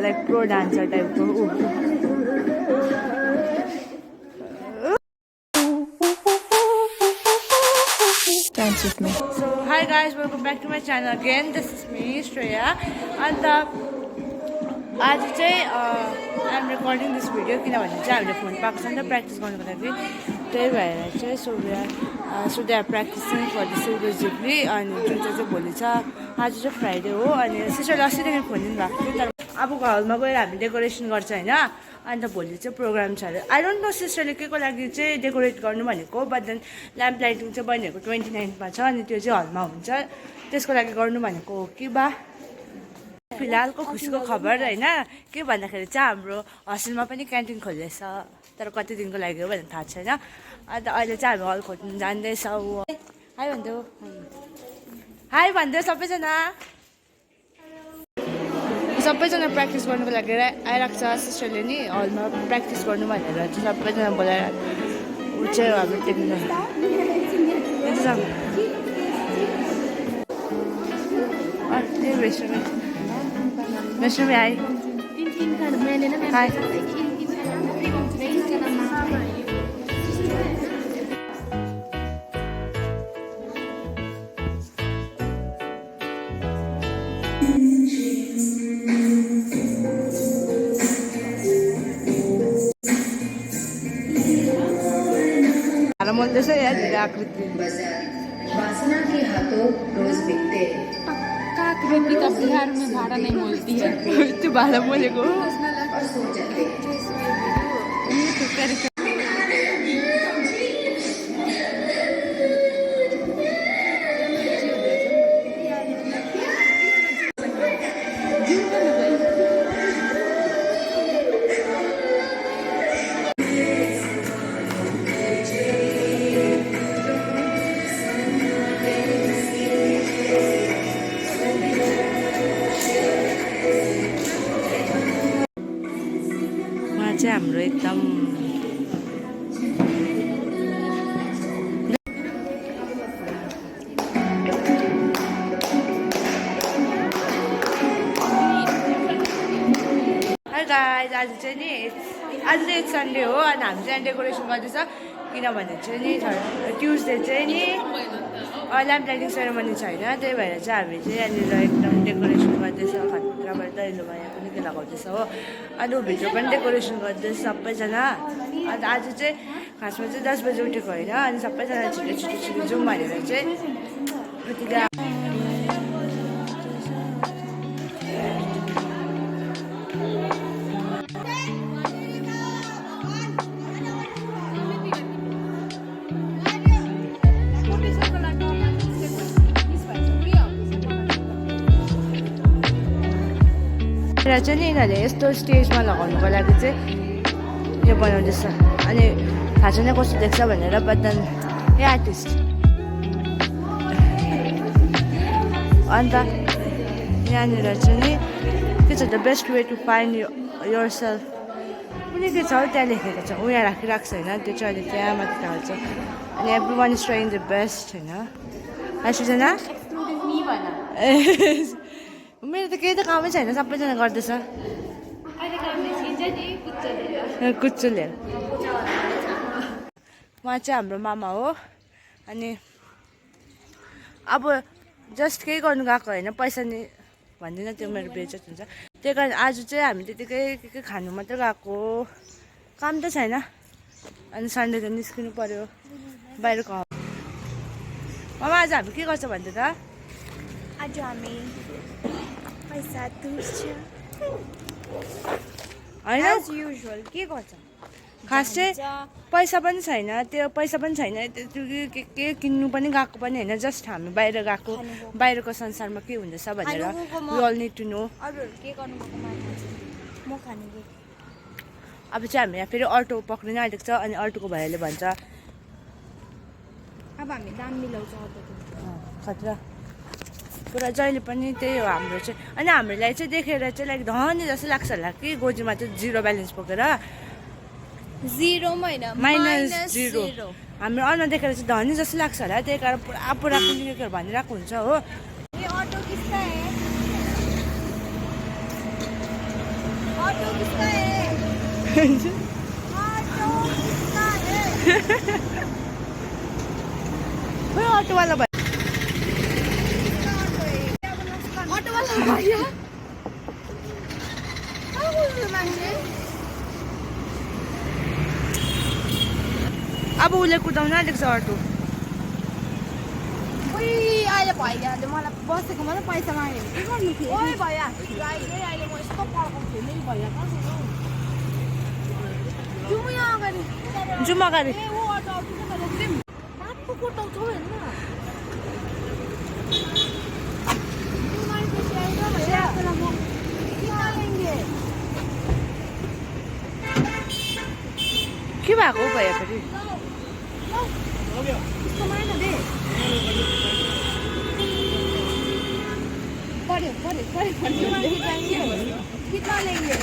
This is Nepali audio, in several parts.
लाइक प्रो डान्सर टाइपको ऊ Dance with me. So hi guys, welcome back to my channel again. This is me, Shreya. And आज चाहिँ I'm recording this video किनभने चाहिँ हामीले फोन पाएको छ नि त प्र्याक्टिस गर्नुको लागि त्यही भएर चाहिँ so they are practicing for the silver jubilee अनि जुन चाहिँ भोलि छ आज चाहिँ फ्राइडे हो अनि सिस्टरले अस्तिदेखि फोन दिनुभएको थियो तर अबको हलमा गएर हामी डेकोरेसन गर्छ होइन अन्त भोलि चाहिँ प्रोग्राम छ अरे आई डोन्ट नो सिस्टरले के को लागि चाहिँ डेकोरेट गर्नु भनेको बट देन ल्याम्प लाइटिङ चाहिँ बहिनीहरूको 29मा छ अनि त्यो चाहिँ हलमा हुन्छ त्यसको लागि गर्नु भनेको हो कि बा फिलहालको खुसीको खबर होइन के भन्दाखेरि चाहिँ हाम्रो हस्टेलमा पनि क्यान्टिन खोल्दैछ तर कति दिनको लागि हो भनेर थाहा छैन अन्त अहिले चाहिँ हामी हल खोज्नु जाँदैछौँ हाई भनिदेऊ हाई भनिदेऊ सबैजना प्र्याक्टिस गर्नुको लागि आइरहेको छ सिस्टरले नि हलमा प्र्याक्टिस गर्नु भनेर चाहिँ सबैजना बोलाएर ऊ चाहिँ हामी देख्नु वैष्णव में आई हाय आकृति वासना के हाथों रोज बिकते आकृति तो बिहार में भाड़ा नहीं बोलती है तू भाड़ा बोलेको और सोचते चाहिँ हाम्रो एकदम हाई गाइज आज चाहिँ नि सन्डे हो अनि हामी चाहिँ डेकोरेसन गर्दैछ किनभने चाहिँ नि ट्युसडे चाहिँ नि ल्याम्प लाइटिङ सेरेमनी छैन त्यही भएर चाहिँ हामी चाहिँ यहाँनिर एकदम डेकोरेसन गर्दैछ खतराबाट दैलोमा यहाँ पनि के लगाउँदैछ हो अनि भित्र पनि डेकोरेसन गर्दैछ सबैजना अन्त आज चाहिँ खासमा चाहिँ 10 बजी उठेको होइन अनि सबैजना छिटो जाउँ भनेर चाहिँ र चाहिँ नि यिनीहरूले यस्तो स्टेजमा लगाउनुको लागि चाहिँ यो बनाउँदैछ अनि थाहा छैन कस्तो देख्छ भनेर बदन ए आर्टिस्ट अन्त यहाँनिर चाहिँ नि के छ the best way to find yourself कुनै के छ त्यहाँ लेखेको छ उहाँ राखिरहेको छ होइन त्यो चाहिँ अहिले त्यहाँ माथि हाल्छ अनि every one is trying the best होइन सृजना मेरो त केही त कामै छैन सबैजना गर्दैछ कुच्चुले उहाँ चाहिँ हाम्रो मामा हो अनि अब जस्ट केही गर्नु गएको होइन पैसा नि भन्दिनँ त्यो मेरो बेइज्जत हुन्छ त्यही कारण आज चाहिँ हामी त्यतिकै के खानु मात्रै गएको काम त छैन अनि सन्डे त निस्किनु पर्यो बाहिरको मामा आज हामी के गर्छ भन्दै त आज हामी पैसा तुर्छ होइन एज युजुअल के गर्छ खास चाहिँ पैसा पनि छैन त्यो पैसा पनि छैन त्यो के किन्नु पनि गएको पनि होइन जस्ट हामी बाहिर गएको बाहिरको संसारमा के हुँदैछ भनेर we all need to know अरूहरू के गर्नुभएको म खाने के अब चाहिँ हामी यहाँ फेरि अटो पक्रिन आँटेको छ अनि अटोको भाइले भन्छ अब हामी दाम मिलाउँछ अटोको खतरा पुरा जहिले पनि त्यही हो हाम्रो चाहिँ अनि हामीलाई चाहिँ देखेर चाहिँ लाइक धनी जस्तो लाग्छ होला कि गोजीमा चाहिँ 0 ब्यालेन्स बोकेर 0 होइन -0 हाम्रो अनुहार देखेर चाहिँ धनी जस्तो लाग्छ होला त्यही कारण पुरा कुलिकेर भनिरहेको हुन्छ हो ये ऑटो किसका है इसका है ऑटो इसका है खोइ अटोवाला भाइ ऑटो वाला भैया कहाँ बोल्नु मान्छे अब उसले कुदाउन आँटेको छ अटो उही अहिले भैयाले मलाई बसेको मलाई पैसा माग्यो के गर्नु थियो ओइ भैया अहिले म यस्तो पड्काउँछु नि भैया कहाँ जाउँ यहाँ अगाडि जाउँ अगाडि ए वो ऑटो आउँछ बाटो कोटाउँछौ हेर्न के भएको भयो फेरि कितना लेंगे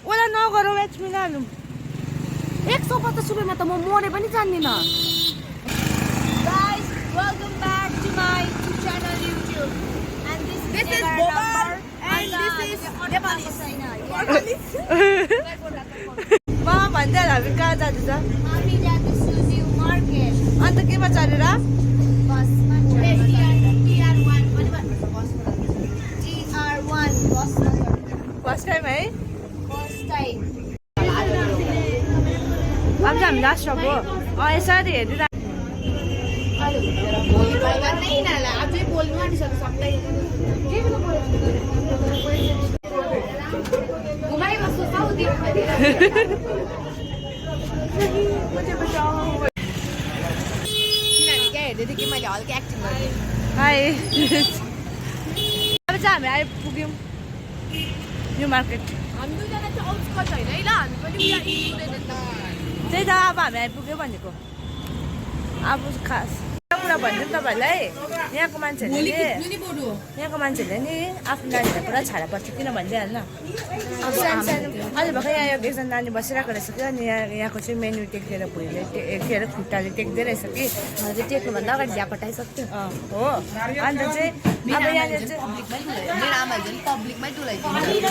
ओला नगरौ एक्चुअली हालौँ 150 रुपियाँमा त म मरे पनि जान्दिनँ Guys, welcome back to my YouTube channel YouTube. And this is Bobar and this is Nepali. मामा भन्दै हामी कहाँ जाँदैछ हामी जाँदैछु न्यू मार्केट अन्त केमा चढेर बसमा TR1 पनि भन्नुपर्छ बसमा TR1 बसमा फर्स्ट टाइम है फर्स्ट टाइम अब चाहिँ हामी लास्ट स्टप हो यसरी हेरेर अझै बोल्नु आँटिसक्यो सबै घुमाइबस्छु साउदी किनभने क्या हेर्दै थिएँ कि मैले हल्का एक्टिङ गरेँ हाई अब चाहिँ हामी आइपुग्यौँ न्यू मार्केट हामी दुईजना चाहिँ आउटस्कट होइन है ल हामी पनि उयो हिँड्दैन त त्यही त अब हामी आइपुग्यो भनेको अब खास कुरा भन्छु नि तपाईँहरूलाई यहाँको मान्छेहरूले नि आफ्नो नानीलाई पुरा छाडा पर्छ किन भनिदिइहाल्न अब सानो सानो अहिले भर्खर यहाँ एकजना नानी बसिरहेको रहेछ कि अनि यहाँको चाहिँ मेन्यु टेक्देर भुइँले के अरे खुट्टाले टेक्दै रहेछ कि हजुर टेक्नुभन्दा अगाडि झ्यापटाइसक्थ्यो हो अन्त चाहिँ अब यहाँनिर चाहिँ मेरो आमाले पनि पब्लिकमै डुलाइदिन्छ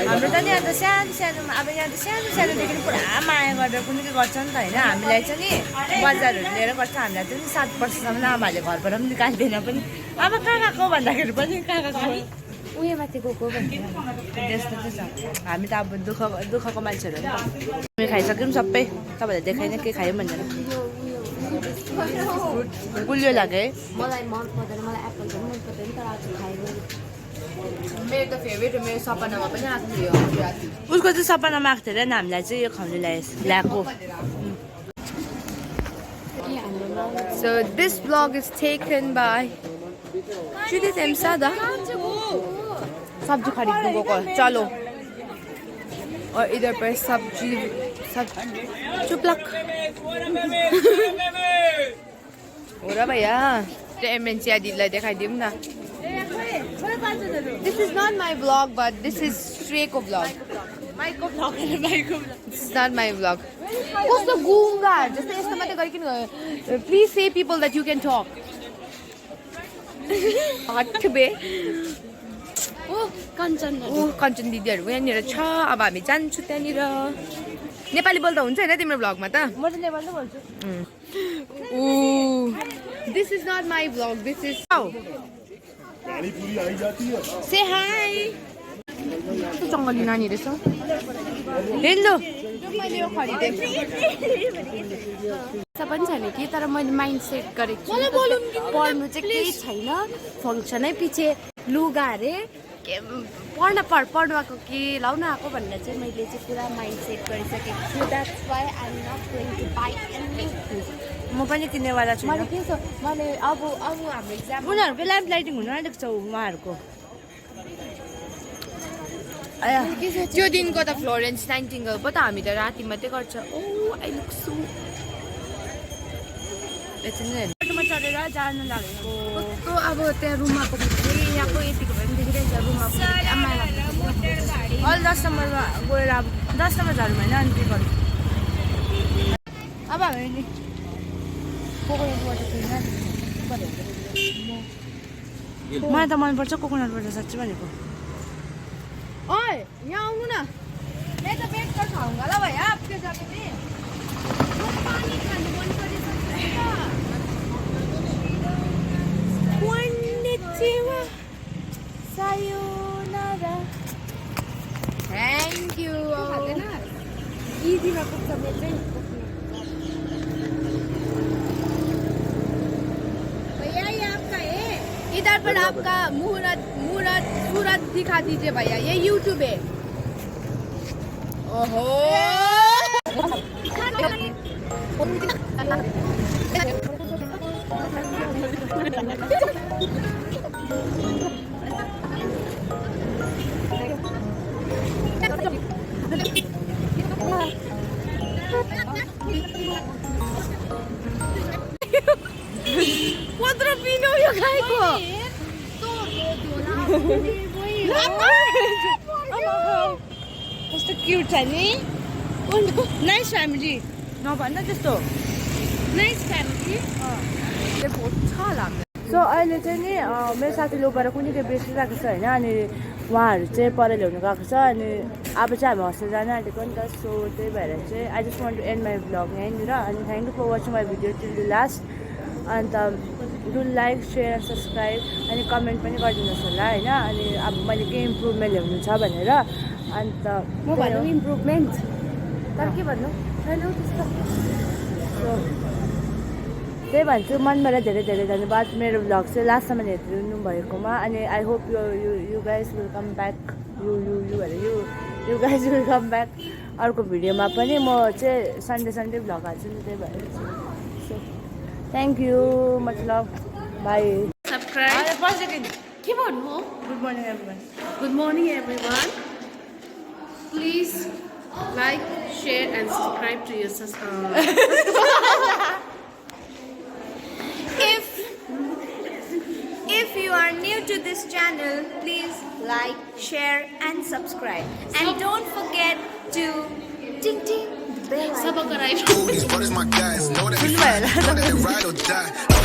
हाम्रो त नि अन्त सानो सानोमा अब यहाँ त सानो सानोदेखि पुरा माया गरेर कुनै के गर्छ नि त होइन हामीलाई चाहिँ नि बजारहरू लिएर गर्छ हामीलाई चाहिँ 7 वर्षसम्म आमाहरूले घरबाट पनि निकाल्दैन पनि अब कहाँ गएको भन्दाखेरि पनि कहाँ गएको उयो माथि गएको त्यस्तो चाहिँ छ हामी त अब दुःखको मान्छेहरू हो नि त हामी खाइसक्यौँ सबै तपाईँहरूले देखाइन के खायौँ भनेर गुलियो लाग्यो है मलाई मन पर्दैन मलाई एप्पल पनि मन पर्दैन तर आज खाएको मेरो त फेभरेट हो मेरो सपनामा पनि आएको थियो उसको चाहिँ सपनामा आएको थियो र हामीलाई चाहिँ यो खुवाउनु ल्याएको So this vlog is taken by Judy Temsada. सब्जी खरिद्नु गएको चलो और इधर पर सब्जी चुपलक हो र भैया एमएनसी दिदीलाई देखाइदिउँ न This is not my vlog but this is Shreko vlog. This is not my vlog. कस्तो गुङ्गाहरू जस्तो यस्तो मात्रै गरिकन please say people that you can talk हट बे कञ्चन दिदीहरू यहाँनिर छ अब हामी जान्छौँ त्यहाँनिर नेपाली बोल्दा हुन्छ होइन तिम्रो भ्लगमा त म त नेपाली बोल्छु this is not my vlog this is say hi जङ्गली नानी रहेछ हेलो मैले यो खरिदेँ पनि छैन कि तर मैले माइन्ड सेट गरेको छु पढ्नु चाहिँ केही छैन फङ्सनै पछि लुगा अरे पढ्नु आएको कि लाउनु आएको भनेर चाहिँ मैले चाहिँ पुरा माइन्ड सेट गरिसकेको छु that's why I am not going to buy anything म पनि किन्नेवाला छु मैले के छ मैले अब हाम्रो इक्जाम उनीहरूको ल्याम्प लाइटिङ हुन आँटेको छ उहाँहरूको त्यो दिनको त फ्लोरेन्स नाइटिङ्गेल पो त हामी त राति मात्रै गर्छ ओ आई लुक सो बाटोमा चढेर जानु लागेको कस्तो अब त्यहाँ रुममा पुग्नु यहाँको यतिको भए पनि देखिरहेको छ रुममा अल 10 नम्बरमा गएर अब 10 नम्बर झर्नु होइन अनि के गर्नु अब हामी नि मलाई त मनपर्छ कोकोनट वाटर साँच्चै भनेको ओए यहाँ आउनु न मैं तो वेट कर खाऊंगा ला भैया आपके जाके भी पानी खानु मन परिसक्यो Konnichiwa Sayonara Thank you इजीमा पुग्छ मेरो चाहिँ भैया ये आपका है इधर पर आपका मुहूर्त सूरत दिखा दीजिए भैया ये YouTube है ओहो Quadro pino yung kaya ko. कस्तो क्युट छ नि नाइस फ्यामिली नभन्न त्यस्तो नाइस फ्यामिली बहुत छ होला सो अहिले चाहिँ नि मेरो साथी लोगेर कुनै के बेचिरहेको छ होइन अनि उहाँहरू चाहिँ पर ल्याउनु गएको छ अनि अब चाहिँ हामी हस्टेल जान आँटेको नि त सो त्यही भएर चाहिँ I just want to end my vlog यहीँनिर अनि thank you for watching my video till the last अन्त डु लाइक सेयर सब्सक्राइब अनि कमेन्ट पनि गरिदिनुहोस् होला होइन अनि अब मैले केही इम्प्रुभमेन्ट ल्याउनु छ भनेर अन्त म भनौँ इम्प्रुभमेन्ट तर के भन्नु छैन त्यस्तो त्यही भन्छु मनबाट धेरै धेरै धन्यवाद मेरो भ्लग चाहिँ लास्टसम्म हेरिदिनु भएकोमा अनि I hope you guys will come back you guys will come back अर्को भिडियोमा पनि म चाहिँ सन्डे भ्लग हाल्छु नि त्यही भएर सो थ्याङ्क यू मतलब बाई सब्सक्राइब के भन्नु good morning everyone good morning everyone please like share and subscribe to your If you are new to this channel, please like, share and subscribe. And don't forget to ding ding the bell icon. Subscribe. What is my guys? Know that they ride or die.